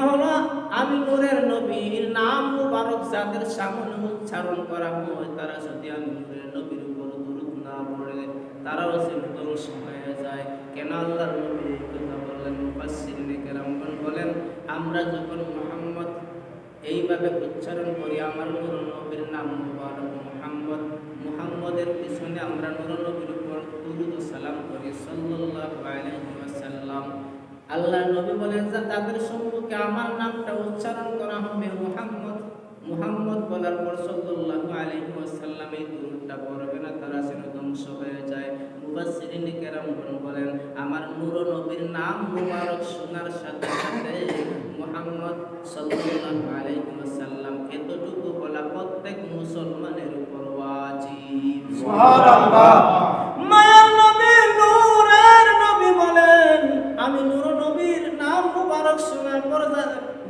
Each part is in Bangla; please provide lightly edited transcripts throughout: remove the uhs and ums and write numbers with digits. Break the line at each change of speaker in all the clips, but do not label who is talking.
হলো আমি নূরের নবীর নাম মুবারক যাদের সামনে উচ্চারণ করা হয় তারা যদি আমি নূরের নবীর উপর দরুদ না পড়ে তারাও ধ্বংস হয়ে যায়। কেন আল্লাহর নবী এই কথা বললেন? মুফাসসিরিনে কেরামগণ বলেন, আমরা যখন মুহাম্মদ এইভাবে উচ্চারণ করি, আমার নূর নবীর নাম মুবারক মুহাম্মদ, মুহাম্মদের পিছনে আমরা নূর নবীর উপর দুরূদ ও সালাম করি সাল্লাল্লাহু আলাইহি ওয়াসাল্লাম। আল্লাহর নবী বলেন যে তাদের সম্মুখে আমার নামটা উচ্চারণ করা হবে মুহাম্মদ, মুহাম্মদ বলার পর সাল্লাল্লাহু আলাইহি ওয়াসাল্লাম এই দুরূদটা পড়বে না, তারা যেন ধ্বংস হয়ে যায়। মুফাসসিরিনে কেরামগণ বলেন, আমার নূর নবীর নাম মুবারক শোনার সাথে সাথে মুহাম্মদ সাল্লাল্লাহু আলাইহি ওয়াসাল্লাম এতটুকু বলা প্রত্যেক মুসলমানের উপর ওয়াজিব।
সুবহানাল্লাহ।
মায়ার নবী নূরের নবী বলেন, আমি নূর নবীর নাম মুবারক শোনার পর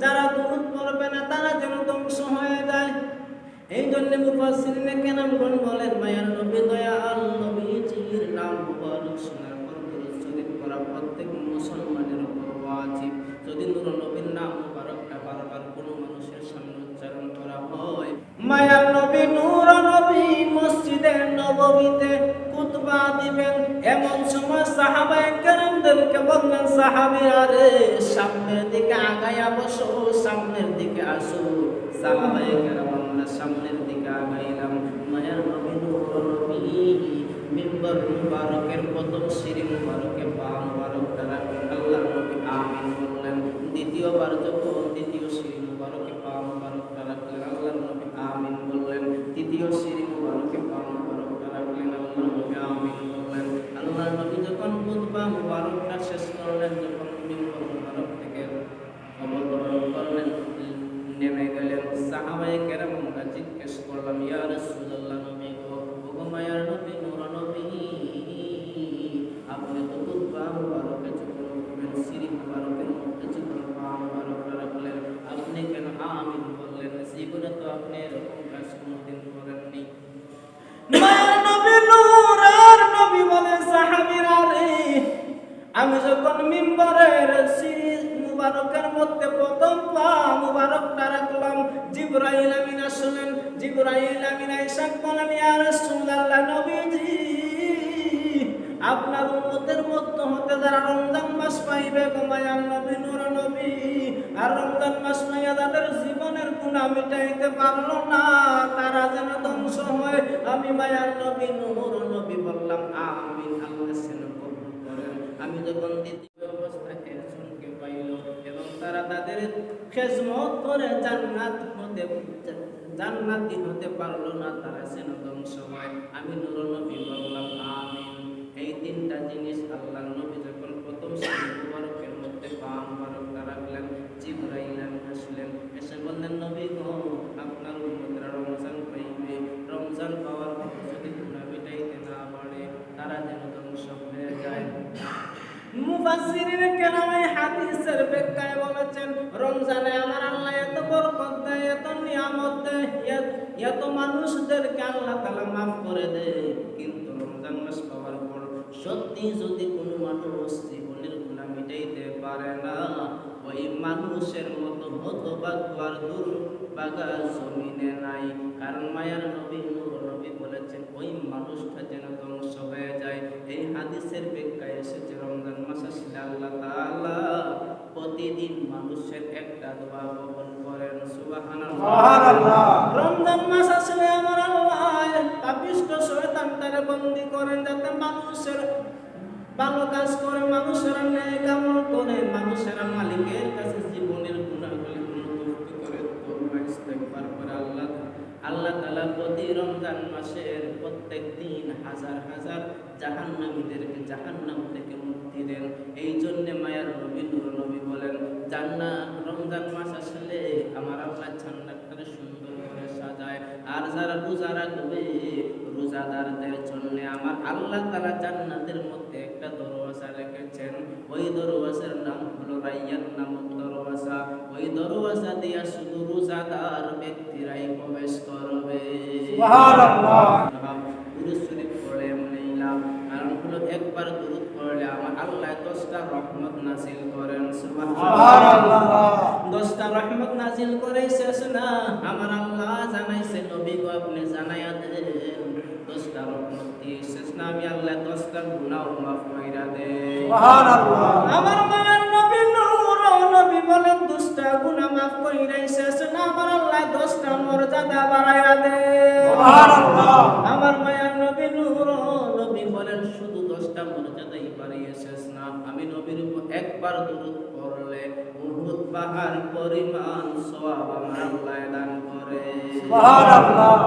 যারা দুরূদ পড়বে না তারা যেন ধ্বংস হয়ে যায়। এই জন্য মুফাসসিরিনে কেরামগণ বলেন, মায়ার নবী দয়াল নবীজির নাম মুবারক শোনার পর দুরূদ শরীফ পড়া প্রত্যেক মুসলমানের উপর ওয়াজিব। যদি নূর নবীর নাম মুবারকটা বারবার কোনো মানুষের সামনে উচ্চারণ করা হয়, মায়ার নবী নূর নবী মসজিদে নববীতে খুতবা দিবেন, এমন সময় সাহাবায়ে কেরামদেরকে বললেন, সাহাবীরা রে সামনের দিকে আগায়া বসো, সামনের দিকে আসো। সাহাবায়ে কেরাম আমরা সামনের দিকে আগাইলাম। মায়ার নবী নূর নবী মিম্বার মুবারকের প্রথম সিঁড়ি মুবারকে পা মুবারক দ্বারা আল্লাহর নবী আমিন বললেন। দ্বিতীয়বার যখন দ্বিতীয় সিঁড়ি মুবারকে পা মুবারক দ্বারা আল্লাহর নবী আমিন বললেন। তৃতীয় সিঁড়ি মুবারকে পা মুবারক দ্বারা আল্লাহর নবী আমিন বললেন। আল্লাহর নবী যখন খুতবা মুবারকটা শেষ করলেন, যখন মিম্বার মুবারক থেকে অবতরণ করলেন, নেমে গেলেন, সাহাবায়ে কেরাম আমরা জিজ্ঞেস করলাম, ইয়া রাসূলুল্লাহ, নবী গো, ওগো মায়ার নবী নূর নবী, আপনি তো খুতবা মুবারকে যখন উঠবেন, সিঁড়ি মুবারকের মধ্যে যখন পা মুবারক রাখলেন, আপনি কেন আমিন বললেন? জীবনে তো আপনি এরকম কাজ কোনোদিন করেননি। মায়ার নবী নূরের নবী বলে, সাহাবীরা রে আমি যখন মিম্বরের সিঁড়ি মুবারকের মধ্যে প্রথম পা মুবারকটা রাখলাম, জিবরাইল আমিন আসলেন। জিবরাইল আমিন আয়েশা বলেন, ইয়া রাসূলুল্লাহ নবীজি, আপনার উম্মতের মধ্যে হতে যারা রমজান মাস পাইবে গো মায়ার নবী নূর নবী, আর রমজান মাস পাইয়া তাদের জীবনের গুনাহ মিটাইতে পারলো না, তারা যেন ধ্বংস হয়। আমি মায়ার নবী নূর নবী বললাম আমিন। আল্লাহ যেন কবুল করেন। আমি যখন দ্বিতীয় অবস্থায় একজনকে পাইল এবং তারা তাদের খেজমত করে জান্নাতি হতে পারলো না, তারা যেন ধ্বংস হয়। আমি নূর নবী বললাম আমিন। এই তিনটা জিনিস আল্লাহর নবী যখন প্রথম সিঁড়ি মুবারকের মধ্যে পা মুবারকটা রাখলেন, জিবরাইল আমিন আসলেন, এসে বললেন, নবী গো, আপনার উম্মতরা রমজান পাইবে, রমজান পাওয়ার পর যদি গুনাহ মিটাইতে না পারে তারা যেন ধ্বংস হয়ে যায়। মুফাসসিরিনে কেরাম এই হাদিসের ব্যাখ্যায় বলেছেন, রমজানে আমার আল্লাহ এত বরকত দেয়, এত নিয়ামত দেয়, এত মানুষদেরকে আল্লাহ তাআলা মাফ করে দেয়, কিন্তু রমজান মাস পাওয়ার পর সত্যি যদি কোনো মানুষ জীবনের গুনাহ মিটাইতে পারে না, ওই মানুষের মতো হতভাগ্য আর দুর্ভাগা জমিনে নাই। কারণ মায়ার নবী নূর নবী বলেছেন, ওই মানুষটা যেন ধ্বংস হয়ে যায়। এই হাদিসের ব্যাখ্যায় এসেছে, রমজান মাস আসলে আল্লাহ তাআলা প্রতিদিন মানুষের একটা দোয়া কবুল করেন। সুবহানাল্লাহ। রমজান মাস আসলে আমার আল্লাহ পাপিষ্ঠ শয়তানটারে বন্দী করেন, যাতে মানুষের ভালো কাজ করে, মানুষের ন্যায় আমল করে, মানুষের মালিকের কাছে জীবনের গুনাহগুলি অনুতপ্ত করে তওবা ইস্তেগফার করে আল্লাহ তাআলা প্রতি রমজান মাসের প্রত্যেক দিন হাজার হাজার জাহান্নামীদেরকে জাহান্নাম থেকে মুক্তি দেন। এই জন্য মায়ার নবী নূর নবী বলেন, রমজান মাস আসলে আমার আল্লাহ জান্নাতটাকে সুন্দর করে সাজায়। আর যারা রোজা রাখবে, রোজাদারদের জন্য আমার আল্লাহ তাআলা জান্নাতের মধ্যে একটা দরওয়াজা রেখেছেন। ওই দরওয়াজার নাম হলো রায়্যান নামক দরওয়াজা। ওই দরওয়াজা দিয়া শুধু রোজাদার ব্যক্তিরাই প্রবেশ করবে। সুবহানাল্লাহ। দুরূদ শরীফ পড়ে নিলাম, কারণ হলো একবার দুরূদ পড়লে আমার আল্লাহ 10টা রহমত নাজিল করেন।
সুবহানাল্লাহ।
10টা রহমত নাজিল করে শেষ না, আমার আল্লাহ জানাইছে নবী গো আপনি জানাইয়া দেন 10টা রহমত দিয়ে শেষ না, আমি আল্লাহ 10টা গুনাহ মাফ কইরা দেন।
সুবহানাল্লাহ।
আমার মায়ের নবী নূর নবী বলেন 10টা গুনাহ মাফ কইরাই শেষ না, আমার আল্লাহ 10টা মর্যাদা বাড়াইয়া দেন।
সুবহানাল্লাহ।
আমার মায়ের নবী নূর নবী বলেন শুধু 10টা মর্যাদাই বাড়িয়ে শেষ না, আমি নবীর উপর একবার দরুদ পড়লে উহুদ পাহাড় পরিমাণ সওয়াব আমার আল্লাহ দান করে।
সুবহানাল্লাহ।